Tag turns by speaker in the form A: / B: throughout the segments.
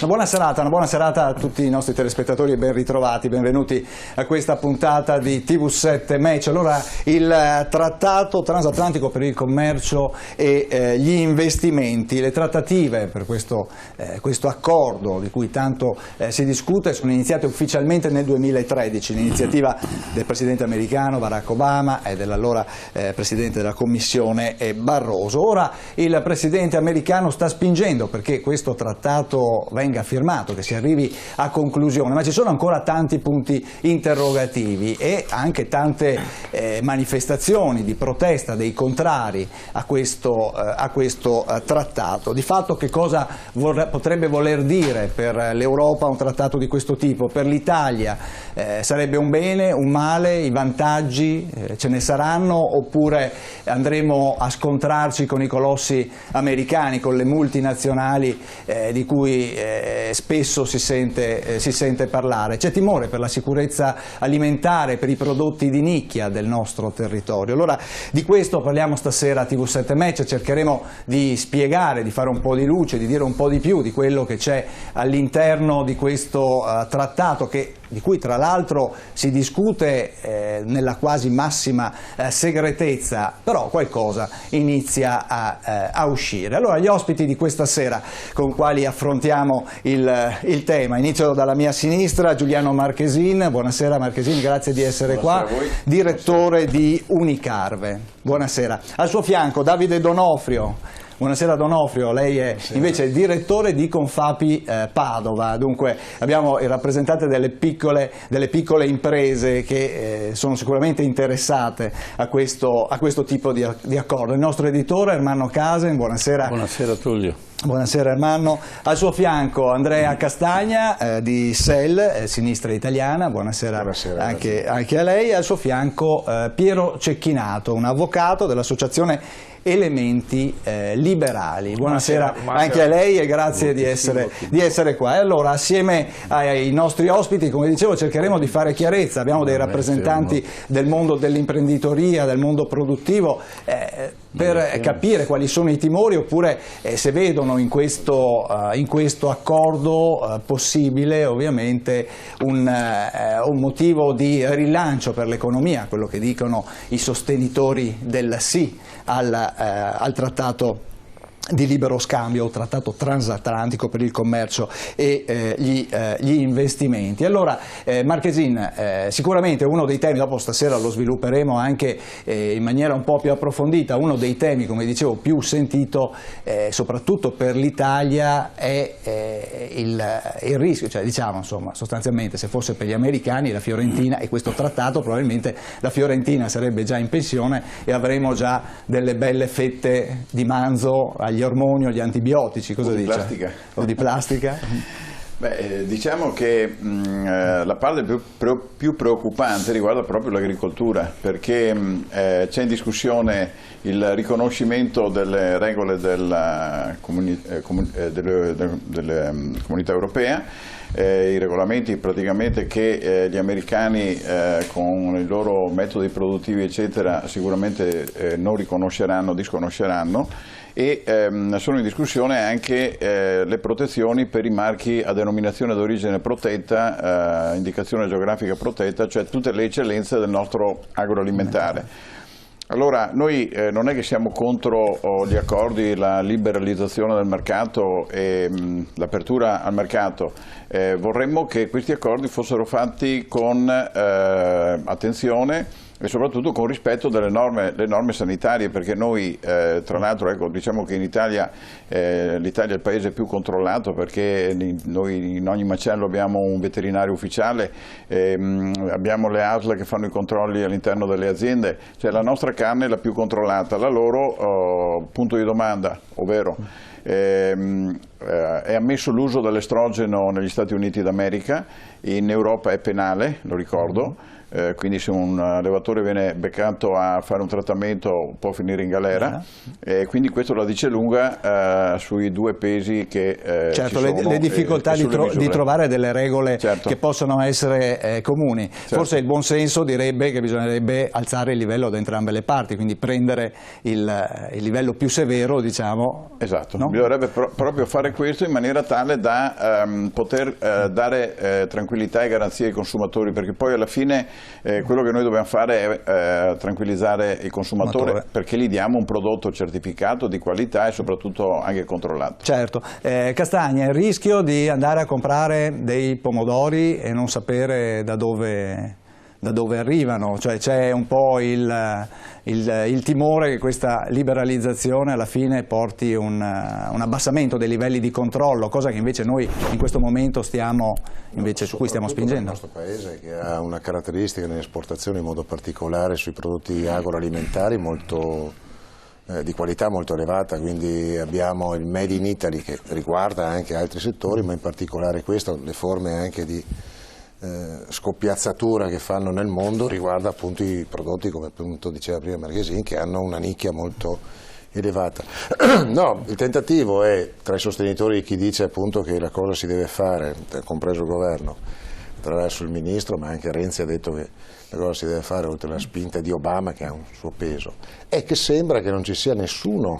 A: Buona serata a tutti i nostri telespettatori e ben ritrovati, benvenuti a questa puntata di TV7 Match. Allora, il trattato transatlantico per il commercio e gli investimenti, le trattative per questo accordo di cui tanto si discute sono iniziate ufficialmente nel 2013, l'iniziativa del presidente americano Barack Obama e dell'allora presidente della Commissione Barroso. Ora il presidente americano sta spingendo perché questo trattato venga firmato, che si arrivi a conclusione, ma ci sono ancora tanti punti interrogativi e anche tante manifestazioni di protesta dei contrari a questo trattato. Di fatto che cosa potrebbe voler dire per l'Europa un trattato di questo tipo? Per l'Italia sarebbe un bene, un male, i vantaggi ce ne saranno oppure andremo a scontrarci con i colossi americani, con le multinazionali di cui spesso si sente parlare? C'è timore per la sicurezza alimentare, per i prodotti di nicchia del nostro territorio. Allora di questo parliamo stasera a TV7 Match, cercheremo di spiegare, di fare un po' di luce, di dire un po' di più di quello che c'è all'interno di questo trattato di cui tra l'altro si discute nella quasi massima segretezza, però qualcosa inizia a uscire. Allora gli ospiti di questa sera con quali affrontiamo il tema, inizio dalla mia sinistra, Giuliano Marchesin. Buonasera Marchesin, grazie di essere qua, direttore di Unicarve. Buonasera. Al suo fianco Davide Donofrio. Buonasera Donofrio, lei è invece direttore di Confapi Padova, dunque abbiamo il rappresentante delle piccole imprese che sono sicuramente interessate a questo tipo di accordo. Il nostro editore Ermanno Casen, buonasera.
B: Buonasera Tullio.
A: Buonasera Ermanno. Al suo fianco Andrea Castagna di SEL, Sinistra Italiana, buonasera anche a lei. Al suo fianco Piero Cecchinato, un avvocato dell'associazione Elementi Liberali. Buonasera anche a lei e grazie di essere qua. E allora assieme ai nostri ospiti, come dicevo, cercheremo di fare chiarezza. Abbiamo dei rappresentanti del mondo dell'imprenditoria, del mondo produttivo, per capire quali sono i timori oppure se vedono in questo accordo possibile ovviamente un motivo di rilancio per l'economia, quello che dicono i sostenitori del sì al trattato di libero scambio o trattato transatlantico per il commercio e gli investimenti. Allora Marchesin, sicuramente uno dei temi, dopo stasera lo svilupperemo anche in maniera un po' più approfondita, uno dei temi, come dicevo, più sentito soprattutto per l'Italia è il rischio, cioè diciamo insomma sostanzialmente se fosse per gli americani la Fiorentina e questo trattato probabilmente la Fiorentina sarebbe già in pensione e avremo già delle belle fette di manzo agli ormoni o agli antibiotici, cosa dice?
C: Plastica.
A: O di plastica?
C: Beh, diciamo che la parte più preoccupante riguarda proprio l'agricoltura, perché c'è in discussione il riconoscimento delle regole della Comunità Europea, i regolamenti praticamente che gli americani con i loro metodi produttivi eccetera sicuramente non riconosceranno, disconosceranno, e sono in discussione anche le protezioni per i marchi a denominazione d'origine protetta, indicazione geografica protetta, cioè tutte le eccellenze del nostro agroalimentare. Allora, noi non è che siamo contro gli accordi, la liberalizzazione del mercato e l'apertura al mercato, vorremmo che questi accordi fossero fatti con attenzione e soprattutto con rispetto delle norme sanitarie, perché noi tra l'altro diciamo che in Italia l'Italia è il paese più controllato, perché noi in ogni macello abbiamo un veterinario ufficiale, abbiamo le ASL che fanno i controlli all'interno delle aziende, cioè la nostra carne è la più controllata, la loro, punto di domanda, ovvero è ammesso l'uso dell'estrogeno negli Stati Uniti d'America, in Europa è penale, lo ricordo, quindi se un allevatore viene beccato a fare un trattamento può finire in galera, quindi questo la dice lunga sui due pesi che
A: certo,
C: ci sono,
A: le difficoltà di trovare delle regole che possono essere comuni.
C: Certo.
A: Forse il buon senso direbbe che bisognerebbe alzare il livello da entrambe le parti, quindi prendere il livello più severo, diciamo.
C: Esatto,
A: no?
C: Bisognerebbe proprio fare questo in maniera tale da poter dare tranquillità e garanzie ai consumatori, perché poi alla fine quello che noi dobbiamo fare è tranquillizzare il consumatore, perché gli diamo un prodotto certificato di qualità e soprattutto anche controllato.
A: Certo. Castagna, il rischio di andare a comprare dei pomodori e non sapere da dove arrivano, cioè c'è un po' il timore che questa liberalizzazione alla fine porti un abbassamento dei livelli di controllo, cosa che invece noi in questo momento su cui stiamo spingendo.
B: Il nostro paese, che ha una caratteristica nell'esportazione in modo particolare sui prodotti agroalimentari di qualità molto elevata, quindi abbiamo il Made in Italy che riguarda anche altri settori, ma in particolare questo, le forme anche di scoppiazzatura che fanno nel mondo riguarda appunto i prodotti, come appunto diceva prima Marchesin, che hanno una nicchia molto elevata. No, il tentativo è, tra i sostenitori di chi dice appunto che la cosa si deve fare, compreso il governo, attraverso il ministro, ma anche Renzi ha detto che la cosa si deve fare oltre la spinta di Obama, che ha un suo peso, è che sembra che non ci sia nessun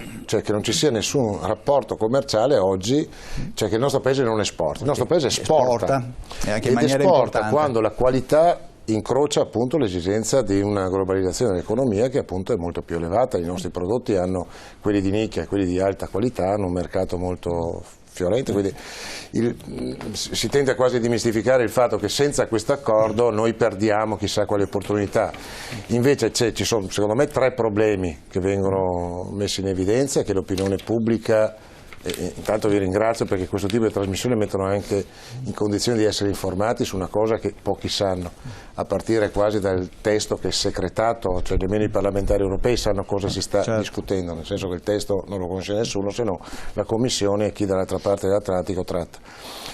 B: rapporto commerciale oggi, cioè che il nostro paese non esporta. Il nostro paese esporta
A: e anche in maniera importante,
B: quando la qualità incrocia appunto l'esigenza di una globalizzazione dell'economia che appunto è molto più elevata. I nostri prodotti hanno, quelli di nicchia e quelli di alta qualità, hanno un mercato molto fiorente, quindi si tenta quasi a dimistificare il fatto che senza questo accordo noi perdiamo chissà quali opportunità. Invece ci sono secondo me tre problemi che vengono messi in evidenza, che l'opinione pubblica, intanto vi ringrazio perché questo tipo di trasmissioni mettono anche in condizione di essere informati su una cosa che pochi sanno, a partire quasi dal testo che è secretato, cioè nemmeno i parlamentari europei sanno cosa si sta discutendo, nel senso che il testo non lo conosce nessuno, se no la Commissione e chi dall'altra parte dell'Atlantico tratta.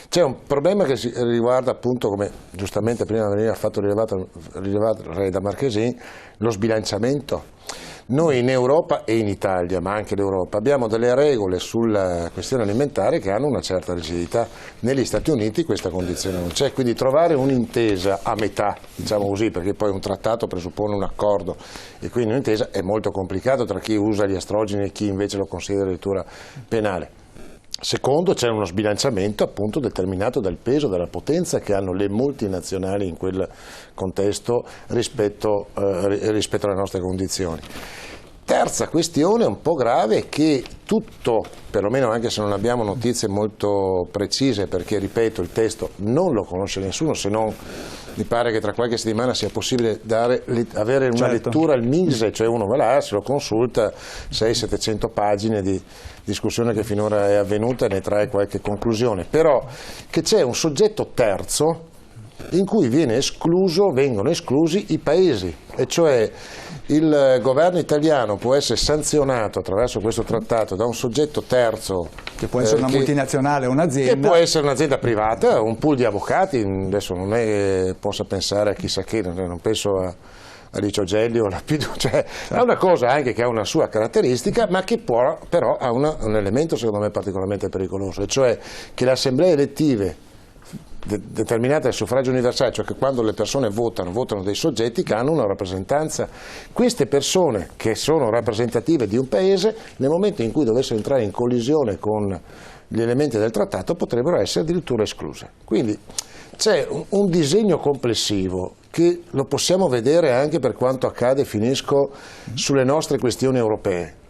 B: C'è un problema che riguarda appunto, come giustamente prima veniva fatto rilevare da Marchesin, lo sbilanciamento. Noi in Europa e in Italia, ma anche l'Europa, abbiamo delle regole sulla questione alimentare che hanno una certa rigidità. Negli Stati Uniti questa condizione non c'è, quindi trovare un'intesa a metà, diciamo così, perché poi un trattato presuppone un accordo e quindi un'intesa è molto complicato tra chi usa gli estrogeni e chi invece lo considera addirittura penale. Secondo, c'è uno sbilanciamento appunto determinato dal peso, dalla potenza che hanno le multinazionali in quel contesto rispetto alle nostre condizioni. Terza questione un po' grave è che tutto, perlomeno anche se non abbiamo notizie molto precise, perché ripeto il testo non lo conosce nessuno, se non mi pare che tra qualche settimana sia possibile avere una lettura al MISE, cioè uno va là, se lo consulta, 600-700 pagine di discussione che finora è avvenuta e ne trae qualche conclusione, però che c'è un soggetto terzo in cui vengono esclusi i paesi, e cioè il governo italiano può essere sanzionato attraverso questo trattato da un soggetto terzo,
A: che può essere una multinazionale o un'azienda,
B: che può essere un'azienda privata, un pool di avvocati. Adesso non è che possa pensare a chissà che, non penso a Licio Gelli o Lapido, cioè è una cosa anche che ha una sua caratteristica, ma che però ha un elemento secondo me particolarmente pericoloso, e cioè che le assemblee elettive determinate dal suffragio universale, cioè che quando le persone votano dei soggetti che hanno una rappresentanza. Queste persone che sono rappresentative di un paese, nel momento in cui dovessero entrare in collisione con gli elementi del trattato, potrebbero essere addirittura escluse. Quindi c'è un disegno complessivo che lo possiamo vedere anche per quanto accade, finisco, sulle nostre questioni europee,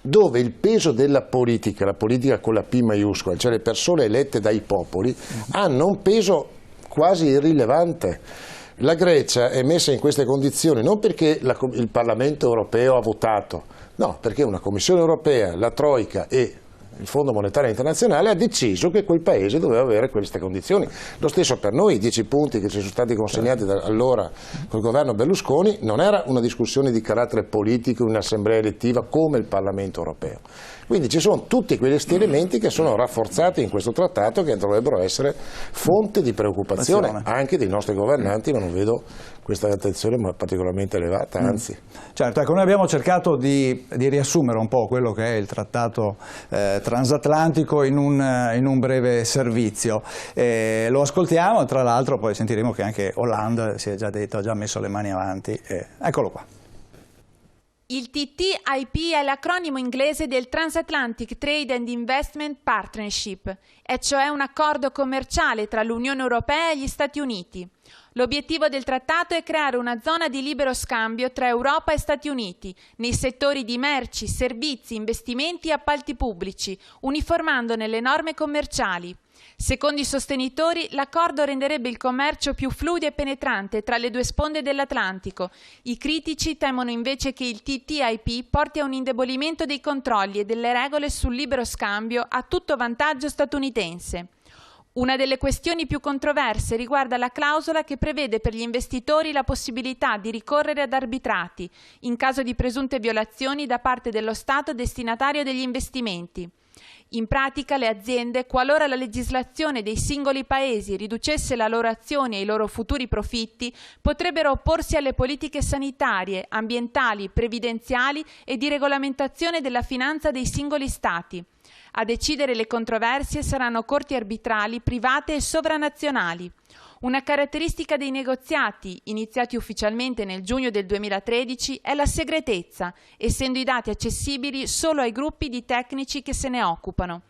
B: dove il peso della politica, la politica con la P maiuscola, cioè le persone elette dai popoli, hanno un peso quasi irrilevante. La Grecia è messa in queste condizioni non perché il Parlamento europeo ha votato, no, perché una Commissione europea, la Troika e il Fondo Monetario Internazionale ha deciso che quel paese doveva avere queste condizioni. Lo stesso per noi, i 10 punti che ci sono stati consegnati allora col governo Berlusconi non era una discussione di carattere politico in un'assemblea elettiva come il Parlamento europeo. Quindi ci sono tutti quegli elementi che sono rafforzati in questo trattato, che dovrebbero essere fonte di preoccupazione anche dei nostri governanti, ma non vedo questa attenzione particolarmente elevata, anzi.
A: Certo, ecco, noi abbiamo cercato di riassumere un po' quello che è il trattato transatlantico in un breve servizio. Lo ascoltiamo, tra l'altro poi sentiremo che anche Hollande, si è già detto, ha già messo le mani avanti. Eccolo qua.
D: Il TTIP è l'acronimo inglese del Transatlantic Trade and Investment Partnership, e cioè un accordo commerciale tra l'Unione Europea e gli Stati Uniti. L'obiettivo del trattato è creare una zona di libero scambio tra Europa e Stati Uniti nei settori di merci, servizi, investimenti e appalti pubblici, uniformandone le norme commerciali. Secondo i sostenitori, l'accordo renderebbe il commercio più fluido e penetrante tra le due sponde dell'Atlantico. I critici temono invece che il TTIP porti a un indebolimento dei controlli e delle regole sul libero scambio a tutto vantaggio statunitense. Una delle questioni più controverse riguarda la clausola che prevede per gli investitori la possibilità di ricorrere ad arbitrati in caso di presunte violazioni da parte dello Stato destinatario degli investimenti. In pratica le aziende, qualora la legislazione dei singoli paesi riducesse la loro azione e i loro futuri profitti, potrebbero opporsi alle politiche sanitarie, ambientali, previdenziali e di regolamentazione della finanza dei singoli Stati. A decidere le controversie saranno corti arbitrali, private e sovranazionali. Una caratteristica dei negoziati, iniziati ufficialmente nel giugno del 2013, è la segretezza, essendo i dati accessibili solo ai gruppi di tecnici che se ne occupano.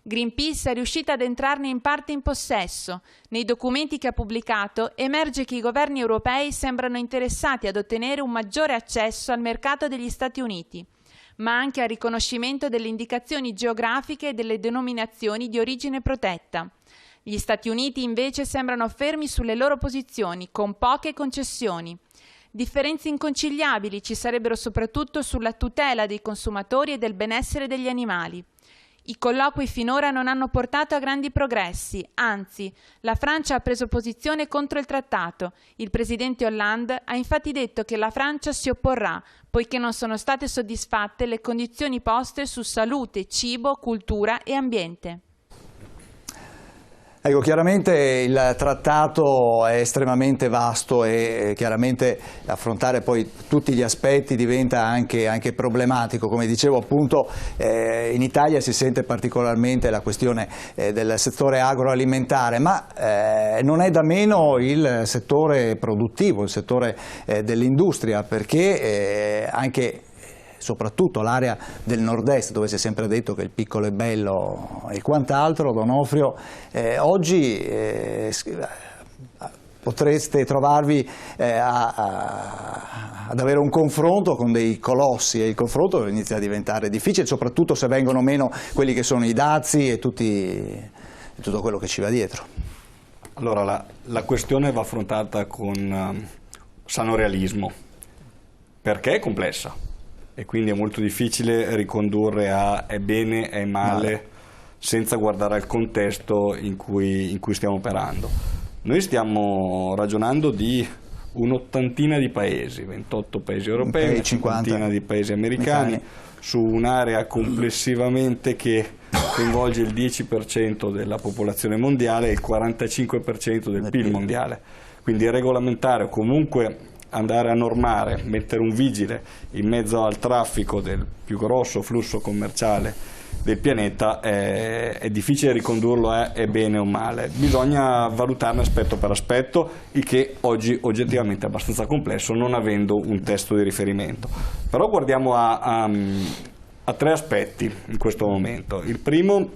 D: Greenpeace è riuscita ad entrarne in parte in possesso. Nei documenti che ha pubblicato emerge che i governi europei sembrano interessati ad ottenere un maggiore accesso al mercato degli Stati Uniti, ma anche al riconoscimento delle indicazioni geografiche e delle denominazioni di origine protetta. Gli Stati Uniti invece sembrano fermi sulle loro posizioni, con poche concessioni. Differenze inconciliabili ci sarebbero soprattutto sulla tutela dei consumatori e del benessere degli animali. I colloqui finora non hanno portato a grandi progressi, anzi, la Francia ha preso posizione contro il trattato. Il presidente Hollande ha infatti detto che la Francia si opporrà, poiché non sono state soddisfatte le condizioni poste su salute, cibo, cultura e ambiente.
A: Ecco, chiaramente il trattato è estremamente vasto e chiaramente affrontare poi tutti gli aspetti diventa anche problematico. Come dicevo appunto, in Italia si sente particolarmente la questione del settore agroalimentare, ma non è da meno il settore produttivo, il settore dell'industria, perché anche soprattutto l'area del nord-est, dove si è sempre detto che il piccolo è bello e quant'altro, Donofrio, oggi potreste trovarvi ad avere un confronto con dei colossi, e il confronto inizia a diventare difficile, soprattutto se vengono meno quelli che sono i dazi e tutto quello che ci va dietro.
E: Allora, la questione va affrontata con sano realismo, perché è complessa. E quindi è molto difficile ricondurre a è bene, è male, senza guardare al contesto in cui stiamo operando. Noi stiamo ragionando di un'ottantina di paesi, 28 paesi europei, una cinquantina di paesi americani, su un'area complessivamente che coinvolge il 10% della popolazione mondiale e il 45% del PIL mondiale. Quindi regolamentare o comunque andare a normare, mettere un vigile in mezzo al traffico del più grosso flusso commerciale del pianeta è difficile ricondurlo a è bene o male. Bisogna valutarne aspetto per aspetto, il che oggi oggettivamente è abbastanza complesso non avendo un testo di riferimento. Però guardiamo a tre aspetti in questo momento. Il primo,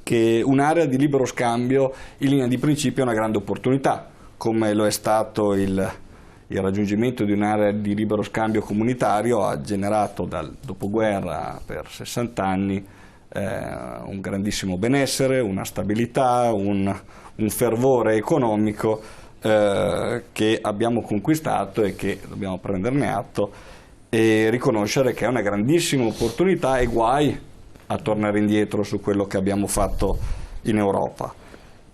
E: che un'area di libero scambio in linea di principio è una grande opportunità, come lo è stato il raggiungimento di un'area di libero scambio comunitario ha generato dal dopoguerra per 60 anni un grandissimo benessere, una stabilità, un fervore economico che abbiamo conquistato e che dobbiamo prenderne atto e riconoscere che è una grandissima opportunità, e guai a tornare indietro su quello che abbiamo fatto in Europa.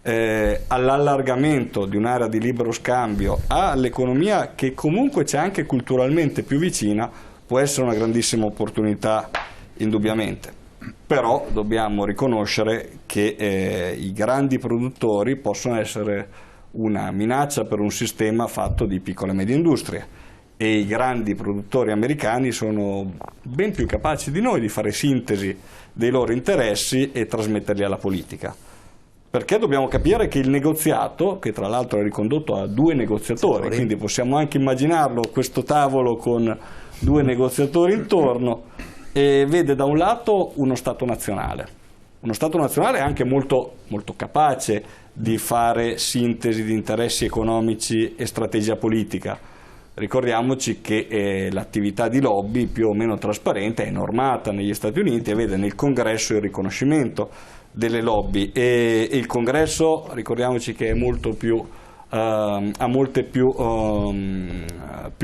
E: All'allargamento di un'area di libero scambio all'economia che comunque c'è anche culturalmente più vicina può essere una grandissima opportunità, indubbiamente. Però dobbiamo riconoscere che i grandi produttori possono essere una minaccia per un sistema fatto di piccole e medie industrie, e i grandi produttori americani sono ben più capaci di noi di fare sintesi dei loro interessi e trasmetterli alla politica. Perché dobbiamo capire che il negoziato, che tra l'altro è ricondotto a 2 negoziatori, quindi possiamo anche immaginarlo questo tavolo con 2 negoziatori intorno, e vede da un lato uno Stato nazionale anche molto, molto capace di fare sintesi di interessi economici e strategia politica. Ricordiamoci che l'attività di lobby più o meno trasparente è normata negli Stati Uniti e vede nel Congresso il riconoscimento delle lobby, e il Congresso, ricordiamoci che è molto più ha molte più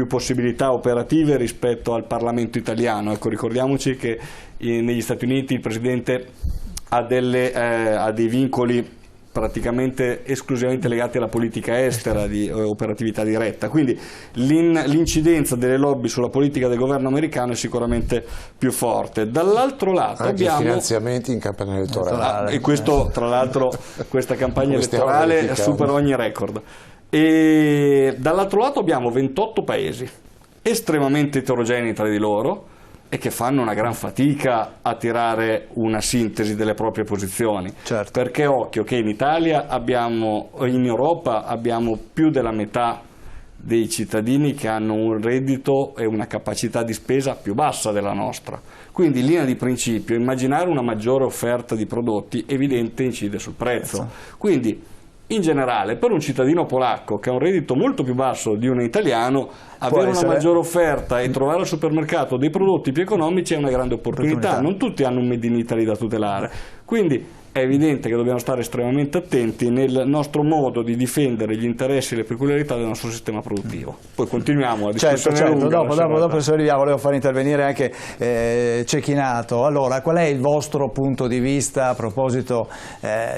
E: possibilità operative rispetto al Parlamento italiano. Ecco, ricordiamoci che negli Stati Uniti il Presidente ha dei vincoli praticamente esclusivamente legati alla politica estera di operatività diretta, quindi l'incidenza delle lobby sulla politica del governo americano è sicuramente più forte. Dall'altro lato
B: anche
E: abbiamo
B: finanziamenti in campagna elettorale,
E: e questo tra l'altro questa campagna elettorale supera ogni record. E dall'altro lato abbiamo 28 paesi estremamente eterogenei tra di loro e che fanno una gran fatica a tirare una sintesi delle proprie posizioni.
A: Certo.
E: Perché occhio che in Italia in Europa abbiamo più della metà dei cittadini che hanno un reddito e una capacità di spesa più bassa della nostra. Quindi in linea di principio immaginare una maggiore offerta di prodotti evidente incide sul prezzo. Quindi in generale per un cittadino polacco che ha un reddito molto più basso di un italiano, avere una maggiore offerta e trovare al supermercato dei prodotti più economici è una grande opportunità. Non tutti hanno un Made in Italy da tutelare, quindi è evidente che dobbiamo stare estremamente attenti nel nostro modo di difendere gli interessi e le peculiarità del nostro sistema produttivo. Poi continuiamo la discussione.
A: Certo, dopo se arriviamo, volevo far intervenire anche Cecchinato. Allora, qual è il vostro punto di vista a proposito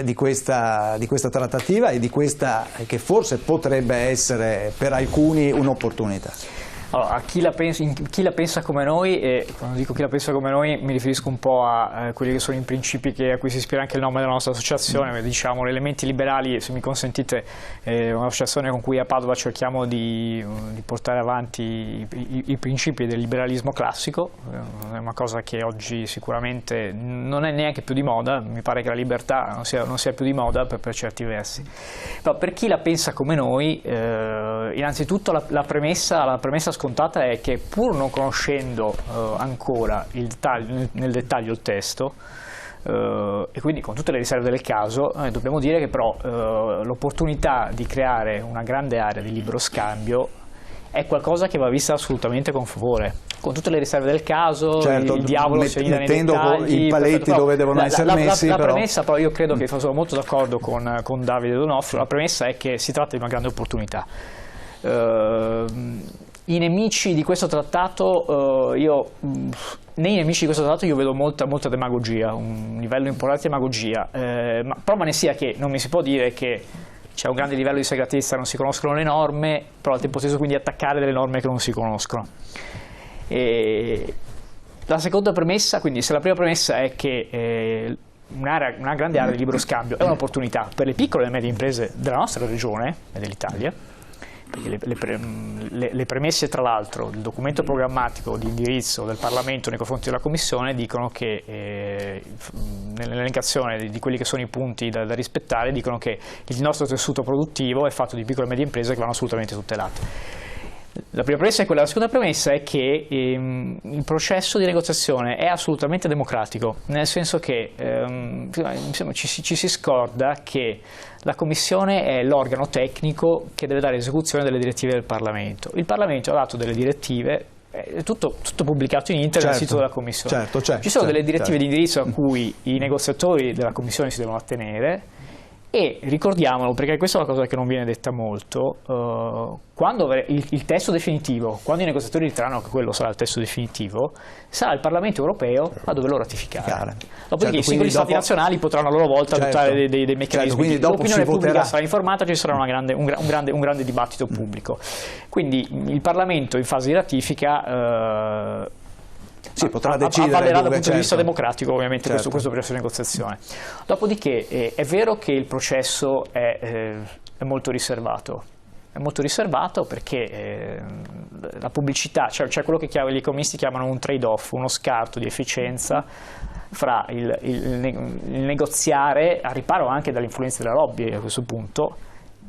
A: di questa trattativa e di questa che forse potrebbe essere per alcuni un'opportunità?
F: Allora, a chi la pensa come noi, e quando dico chi la pensa come noi mi riferisco un po' a quelli che sono i principi a cui si ispira anche il nome della nostra associazione, diciamo Elementi Liberali, se mi consentite, è un'associazione con cui a Padova cerchiamo di portare avanti i principi del liberalismo classico. È una cosa che oggi sicuramente non è neanche più di moda, mi pare che la libertà non sia più di moda per certi versi. Però per chi la pensa come noi, innanzitutto la premessa scontata è che pur non conoscendo ancora nel dettaglio il testo, e quindi con tutte le riserve del caso, dobbiamo dire che però l'opportunità di creare una grande area di libero scambio è qualcosa che va vista assolutamente con favore, con tutte le riserve del caso.
A: Certo,
F: il diavolo si anida nei dettagli,
A: i paletti dove devono essere messi.
F: La premessa, però io credo che sono molto d'accordo con Davide Donofrio, la premessa è che si tratta di una grande opportunità. I nemici di questo trattato, nei nemici di questo trattato io vedo molta demagogia, un livello importante di demagogia, ma prova ne sia che non mi si può dire che c'è un grande livello di segretezza, non si conoscono le norme, però al tempo stesso quindi attaccare delle norme che non si conoscono. La seconda premessa, quindi se la prima premessa è che una grande area di libero scambio è un'opportunità per le piccole e medie imprese della nostra regione e dell'Italia, perché le premesse, tra l'altro, il documento programmatico di indirizzo del Parlamento nei confronti della Commissione dicono che, nell'elencazione di quelli che sono i punti da rispettare, dicono che il nostro tessuto produttivo è fatto di piccole e medie imprese che vanno assolutamente tutelate. La prima premessa è quella, la seconda premessa è che il processo di negoziazione è assolutamente democratico, nel senso che ci si scorda che la Commissione è l'organo tecnico che deve dare esecuzione delle direttive del Parlamento. Il Parlamento ha dato delle direttive, è tutto pubblicato in internet nel sito della Commissione. Ci sono delle direttive di indirizzo a cui i negoziatori della Commissione si devono attenere, E ricordiamolo, perché questa è una cosa che non viene detta molto, quando il testo definitivo, quando i negoziatori riteranno che quello sarà il testo definitivo, sarà il Parlamento europeo a doverlo ratificare. Dopodiché i singoli stati nazionali potranno a loro volta adottare dei meccanismi.
A: Quindi
F: l'opinione pubblica sarà informata, ci sarà un grande dibattito pubblico. Quindi il Parlamento in fase di ratifica
A: potrà decidere,
F: avvalerà dal punto di vista democratico ovviamente questo processo di negoziazione. Dopodiché è vero che il processo è molto riservato. È molto riservato perché la pubblicità, cioè quello che gli economisti chiamano un trade-off, uno scarto di efficienza fra il negoziare, a riparo anche dalle influenze della lobby a questo punto,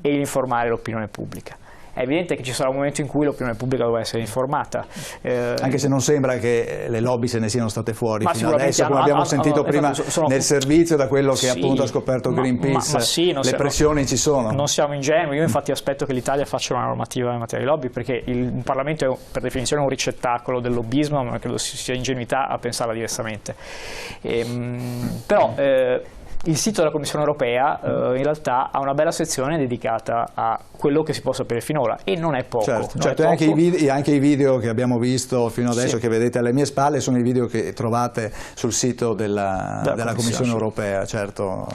F: e informare l'opinione pubblica. È evidente che ci sarà un momento in cui l'opinione pubblica dovrà essere informata.
A: Anche se non sembra che le lobby se ne siano state fuori fino adesso, come abbiamo sentito prima nel servizio, da quello che appunto ha scoperto Greenpeace, le pressioni ci sono.
F: Non siamo ingenui, io infatti aspetto che l'Italia faccia una normativa in materia di lobby, perché il Parlamento è per definizione un ricettacolo del lobbismo, ma credo sia ingenuità a pensarla diversamente. Però il sito della Commissione europea in realtà ha una bella sezione dedicata a quello che si può sapere finora, e non è poco.
A: Certo. Anche i video che abbiamo visto fino adesso, che vedete alle mie spalle, sono i video che trovate sul sito della Commissione europea, certo.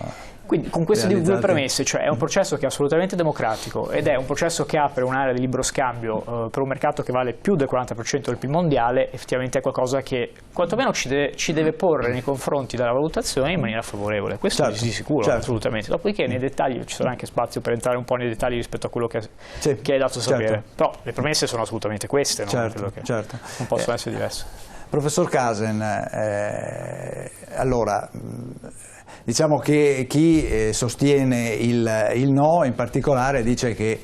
F: Quindi con queste due premesse, cioè è un processo che è assolutamente democratico ed è un processo che apre un'area di libero scambio per un mercato che vale più del 40% del PIL mondiale, effettivamente è qualcosa che quantomeno ci deve porre nei confronti della valutazione in maniera favorevole, questo di sicuro, assolutamente. Dopodiché nei dettagli ci sarà anche spazio per entrare un po' nei dettagli rispetto a quello che hai dato a sapere, però le premesse sono assolutamente queste, non possono essere diverse.
A: Professor Casen, allora, diciamo che chi sostiene il no in particolare dice che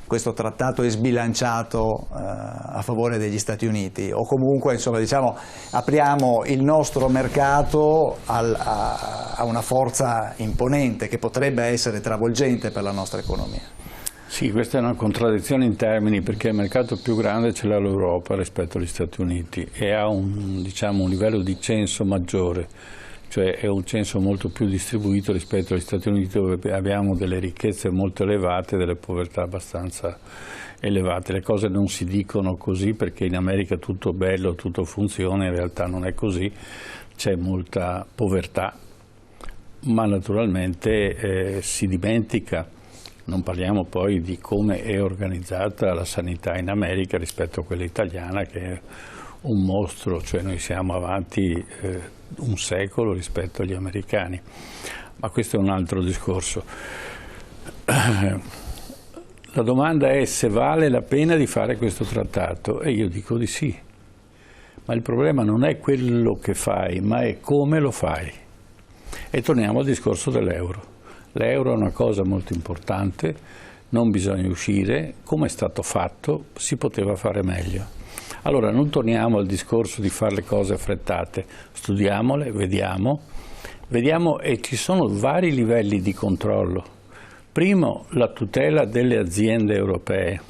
A: questo trattato è sbilanciato a favore degli Stati Uniti, o comunque insomma, diciamo, apriamo il nostro mercato a una forza imponente che potrebbe essere travolgente per la nostra economia.
G: Sì, questa è una contraddizione in termini, perché il mercato più grande ce l'ha l'Europa rispetto agli Stati Uniti e ha un livello di censo maggiore. Cioè è un censo molto più distribuito rispetto agli Stati Uniti, dove abbiamo delle ricchezze molto elevate e delle povertà abbastanza elevate. Le cose non si dicono così perché in America tutto bello, tutto funziona, in realtà non è così, c'è molta povertà, ma naturalmente si dimentica. Non parliamo poi di come è organizzata la sanità in America rispetto a quella italiana, che è un mostro, cioè noi siamo avanti un secolo rispetto agli americani, ma questo è un altro discorso. La domanda è se vale la pena di fare questo trattato, e io dico di sì, ma il problema non è quello che fai, ma è come lo fai. E torniamo al discorso dell'euro. L'euro è una cosa molto importante, non bisogna uscire, come è stato fatto si poteva fare meglio. Allora non torniamo al discorso di fare le cose affrettate, studiamole, vediamo e ci sono vari livelli di controllo. Primo, la tutela delle aziende europee,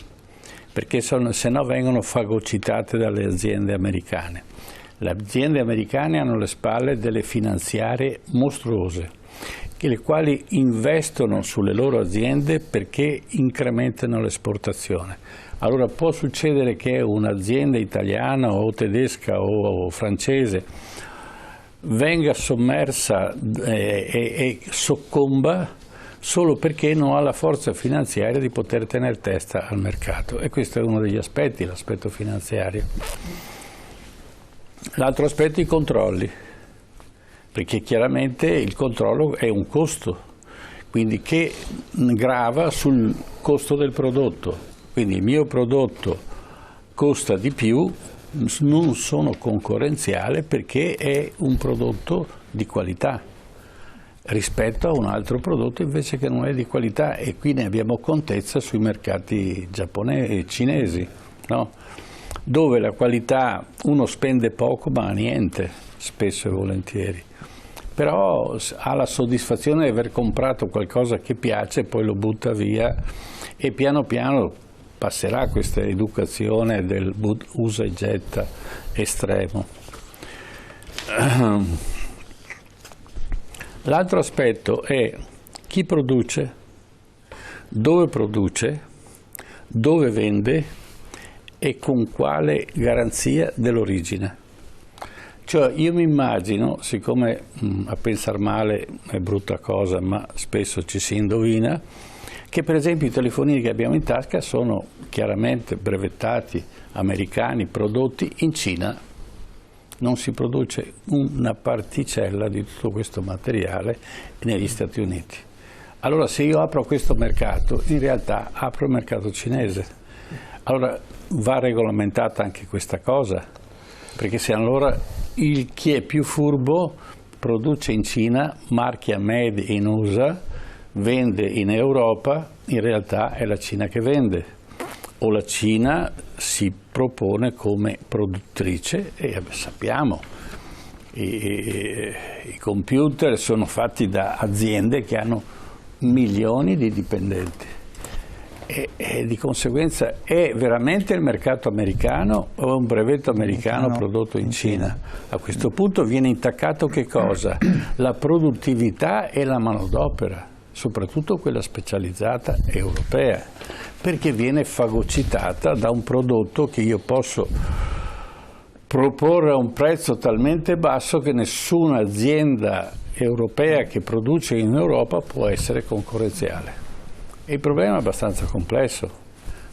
G: perché se no vengono fagocitate dalle aziende americane. Le aziende americane hanno alle spalle delle finanziarie mostruose, le quali investono sulle loro aziende perché incrementano l'esportazione. Allora può succedere che un'azienda italiana o tedesca o francese venga sommersa e soccomba solo perché non ha la forza finanziaria di poter tenere testa al mercato, e questo è uno degli aspetti, l'aspetto finanziario. L'altro aspetto, i controlli, perché chiaramente il controllo è un costo, quindi che grava sul costo del prodotto. Quindi il mio prodotto costa di più, non sono concorrenziale perché è un prodotto di qualità rispetto a un altro prodotto invece che non è di qualità, e qui ne abbiamo contezza sui mercati giapponesi e cinesi, no? Dove la qualità uno spende poco ma niente, spesso e volentieri. Però ha la soddisfazione di aver comprato qualcosa che piace, poi lo butta via, e piano piano passerà questa educazione del usa e getta estremo. L'altro aspetto è chi produce, dove vende e con quale garanzia dell'origine. Cioè io mi immagino, siccome a pensar male è brutta cosa ma spesso ci si indovina, che per esempio i telefonini che abbiamo in tasca sono chiaramente brevettati americani, prodotti in Cina. Non si produce una particella di tutto questo materiale negli Stati Uniti. Allora se io apro questo mercato, in realtà apro il mercato cinese. Allora va regolamentata anche questa cosa, perché se allora chi è più furbo produce in Cina, marchia Made in USA, vende in Europa, in realtà è la Cina che vende. O la Cina si propone come produttrice e sappiamo, i computer sono fatti da aziende che hanno milioni di dipendenti e di conseguenza è veramente il mercato americano o un brevetto americano prodotto in Cina? A questo punto viene intaccato che cosa? La produttività e la manodopera, soprattutto quella specializzata europea, perché viene fagocitata da un prodotto che io posso proporre a un prezzo talmente basso che nessuna azienda europea che produce in Europa può essere concorrenziale. E il problema è abbastanza complesso,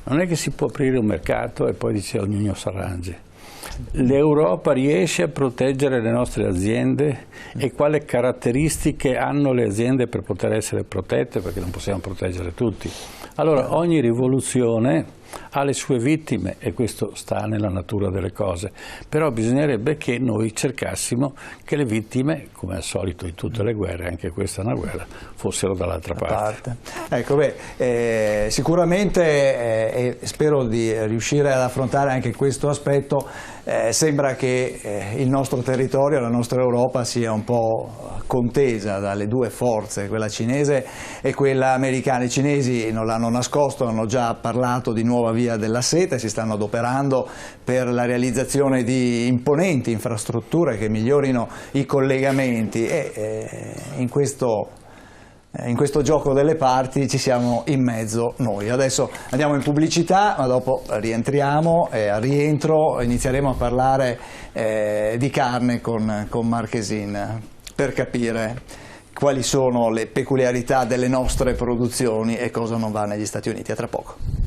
G: non è che si può aprire un mercato e poi dice ognuno si arrangi. L'Europa riesce a proteggere le nostre aziende e quali caratteristiche hanno le aziende per poter essere protette, perché non possiamo proteggere tutti. Allora ogni rivoluzione ha le sue vittime e questo sta nella natura delle cose, però bisognerebbe che noi cercassimo che le vittime, come al solito in tutte le guerre, anche questa è una guerra, fossero dall'altra parte.
A: Ecco, sicuramente spero di riuscire ad affrontare anche questo aspetto. Sembra che il nostro territorio, la nostra Europa sia un po' contesa dalle due forze, quella cinese e quella americana. I cinesi non l'hanno nascosto, hanno già parlato di nuova via della seta, si stanno adoperando per la realizzazione di imponenti infrastrutture che migliorino i collegamenti e in questo gioco delle parti ci siamo in mezzo noi. Adesso andiamo in pubblicità, ma dopo rientriamo e al rientro inizieremo a parlare di carne con Marchesin per capire quali sono le peculiarità delle nostre produzioni e cosa non va negli Stati Uniti. A tra poco.